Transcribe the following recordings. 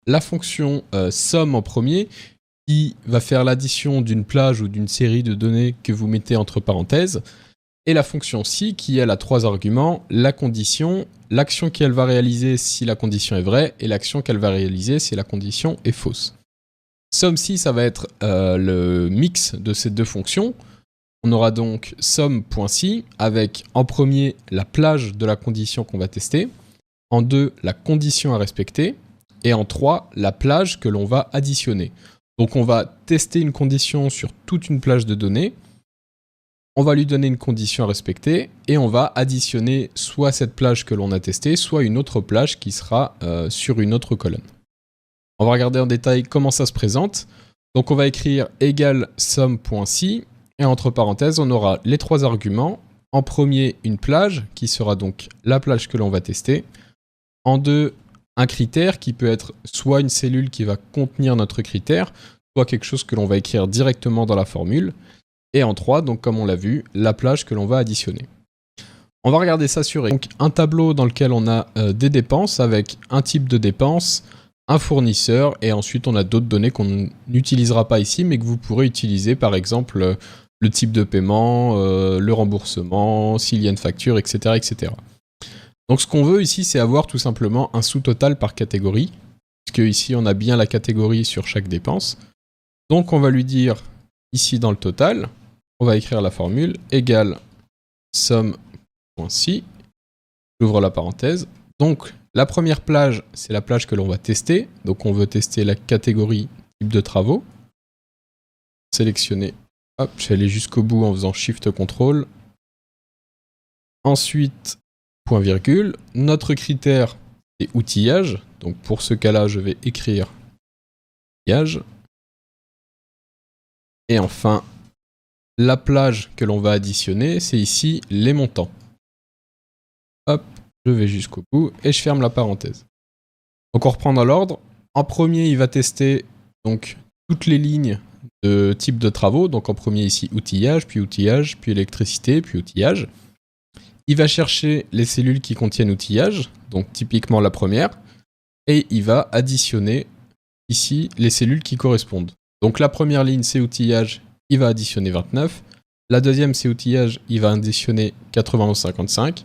la fonction somme en premier, qui va faire l'addition d'une plage ou d'une série de données que vous mettez entre parenthèses, et la fonction si qui elle a 3 arguments, la condition, l'action qu'elle va réaliser si la condition est vraie, et l'action qu'elle va réaliser si la condition est fausse. Somme-si, ça va être le mix de ces deux fonctions. On aura donc somme.si avec en premier la plage de la condition qu'on va tester, en 2 la condition à respecter, et en 3 la plage que l'on va additionner. Donc on va tester une condition sur toute une plage de données, on va lui donner une condition à respecter, et on va additionner soit cette plage que l'on a testée, soit une autre plage qui sera sur une autre colonne. On va regarder en détail comment ça se présente. Donc on va écrire égal somme.si, et entre parenthèses on aura les 3 arguments. En premier une plage, qui sera donc la plage que l'on va tester. En 2, un critère qui peut être soit une cellule qui va contenir notre critère, soit quelque chose que l'on va écrire directement dans la formule. Et en 3, donc comme on l'a vu, la plage que l'on va additionner. On va regarder ça sur donc un tableau dans lequel on a des dépenses avec un type de dépense, un fournisseur, et ensuite on a d'autres données qu'on n'utilisera pas ici, mais que vous pourrez utiliser, par exemple le type de paiement, le remboursement, s'il y a une facture, etc., etc. Donc ce qu'on veut ici, c'est avoir tout simplement un sous-total par catégorie, puisque ici on a bien la catégorie sur chaque dépense. Donc on va lui dire, ici dans le total, on va écrire la formule, égale somme.si, j'ouvre la parenthèse. Donc la première plage, c'est la plage que l'on va tester, donc on veut tester la catégorie type de travaux. Sélectionner, hop, je vais aller jusqu'au bout en faisant Shift-Ctrl. Ensuite, point virgule, notre critère est outillage, donc pour ce cas-là, je vais écrire outillage. Et enfin, la plage que l'on va additionner, c'est ici les montants. Hop, je vais jusqu'au bout et je ferme la parenthèse. Donc on reprend dans l'ordre. En premier, il va tester donc toutes les lignes de type de travaux. Donc en premier ici, outillage, puis électricité, puis outillage. Il va chercher les cellules qui contiennent outillage, donc typiquement la première, et il va additionner ici les cellules qui correspondent. Donc la première ligne c'est outillage, il va additionner 29. La deuxième c'est outillage, il va additionner 91,55.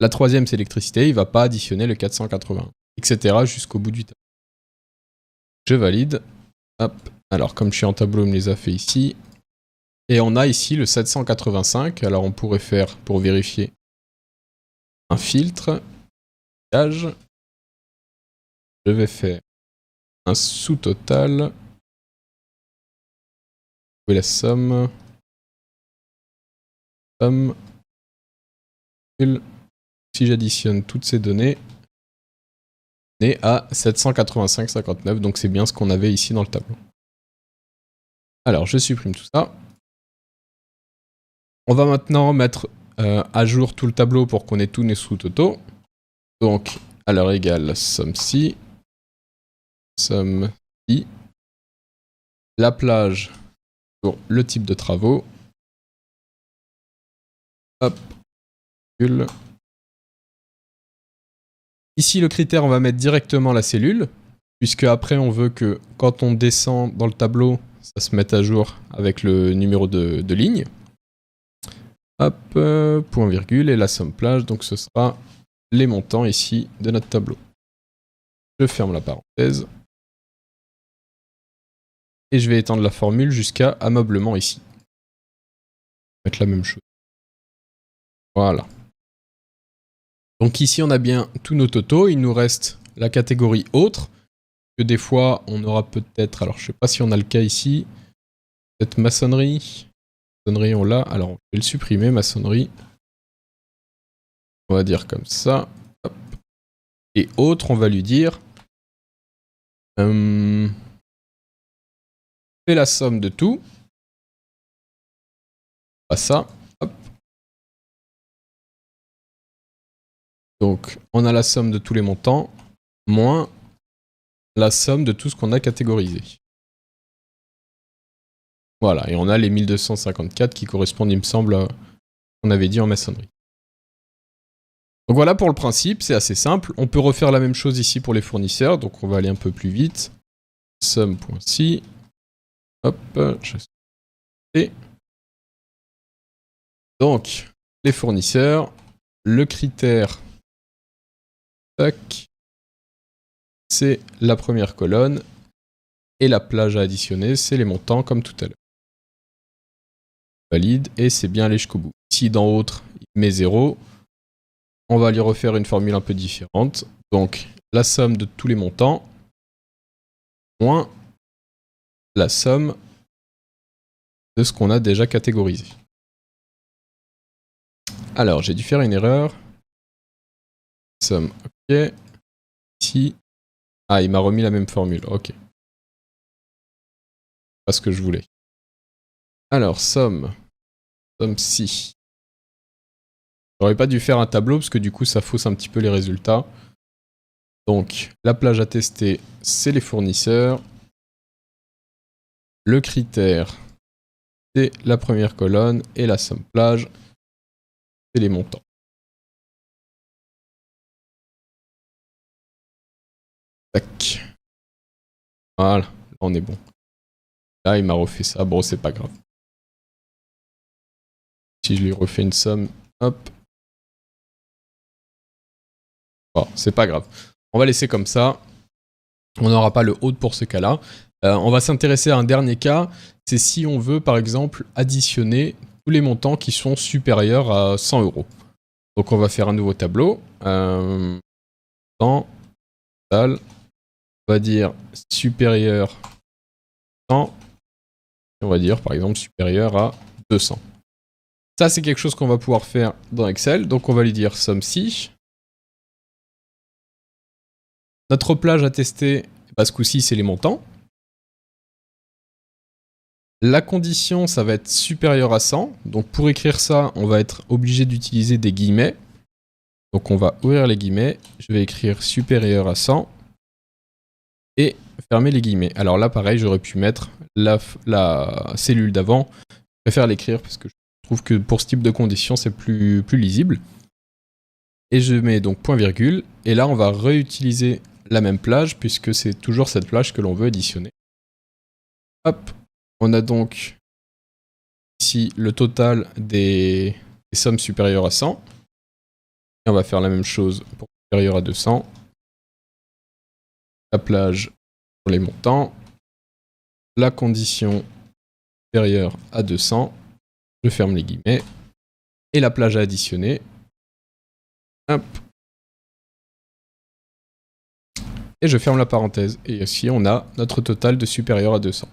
La troisième c'est électricité, il ne va pas additionner le 480, etc. jusqu'au bout du tableau. Je valide. Hop. Alors comme je suis en tableau, il me les a fait ici. Et on a ici le 785. Alors on pourrait faire, pour vérifier, un filtre. Je vais faire un sous-total. Où est la somme? Somme. Si j'additionne toutes ces données, on est à 785,59. Donc c'est bien ce qu'on avait ici dans le tableau. Alors je supprime tout ça. On va maintenant mettre à jour tout le tableau pour qu'on ait tous les sous-totaux. Donc, alors égale somme-si, somme-si, la plage pour le type de travaux. Hop, ici le critère, on va mettre directement la cellule, puisque après on veut que quand on descend dans le tableau, ça se mette à jour avec le numéro de ligne. Hop, point virgule, et la somme plage, donc ce sera les montants ici de notre tableau. Je ferme la parenthèse. Et je vais étendre la formule jusqu'à ameublement ici. Mettre la même chose. Voilà. Donc ici on a bien tous nos totaux, il nous reste la catégorie autre, que des fois on aura peut-être, alors je sais pas si on a le cas ici, peut-être maçonnerie. Maçonnerie on l'a, alors je vais le supprimer, maçonnerie. On va dire comme ça. Hop. Et autre, on va lui dire fais la somme de tout. Pas ça. Hop. Donc on a la somme de tous les montants, moins la somme de tout ce qu'on a catégorisé. Voilà, et on a les 1254 qui correspondent, il me semble, à ce qu'on avait dit en maçonnerie. Donc voilà pour le principe, c'est assez simple. On peut refaire la même chose ici pour les fournisseurs, donc on va aller un peu plus vite. Sum.si. Hop, je sais. Donc, les fournisseurs, le critère, tac, c'est la première colonne, et la plage à additionner, c'est les montants comme tout à l'heure. Valide, et c'est bien aller jusqu'au bout. Ici, dans autre, il met 0. On va lui refaire une formule un peu différente. Donc, la somme de tous les montants, moins la somme de ce qu'on a déjà catégorisé. Alors, j'ai dû faire une erreur. Somme, ok. Ici. Ah, il m'a remis la même formule, ok. Pas ce que je voulais. Alors, somme si. J'aurais pas dû faire un tableau parce que du coup ça fausse un petit peu les résultats. Donc la plage à tester, c'est les fournisseurs. Le critère, c'est la première colonne. Et la somme plage, c'est les montants. Tac. Voilà, là on est bon. Là il m'a refait ça, bon c'est pas grave. Si je lui refais une somme, hop. Bon, c'est pas grave. On va laisser comme ça. On n'aura pas le haut pour ce cas-là. On va s'intéresser à un dernier cas. C'est si on veut, par exemple, additionner tous les montants qui sont supérieurs à 100 €. Donc on va faire un nouveau tableau. Total. On va dire supérieur à 100. Et on va dire, par exemple, supérieur à 200. Ça, c'est quelque chose qu'on va pouvoir faire dans Excel. Donc on va lui dire sum_si. Notre plage à tester, ce coup-ci, c'est les montants. La condition, ça va être supérieur à 100. Donc pour écrire ça, on va être obligé d'utiliser des guillemets. Donc on va ouvrir les guillemets. Je vais écrire supérieur à 100. Et fermer les guillemets. Alors là, pareil, j'aurais pu mettre la cellule d'avant. Je préfère l'écrire parce que je trouve que pour ce type de condition, c'est plus lisible. Et je mets donc point virgule. Et là, on va réutiliser la même plage puisque c'est toujours cette plage que l'on veut additionner. Hop, on a donc ici le total des sommes supérieures à 100. Et on va faire la même chose pour supérieur à 200. La plage pour les montants. La condition supérieure à 200. Je ferme les guillemets. Et la plage à additionner. Hop. Et je ferme la parenthèse. Et ici, on a notre total de supérieur à 200.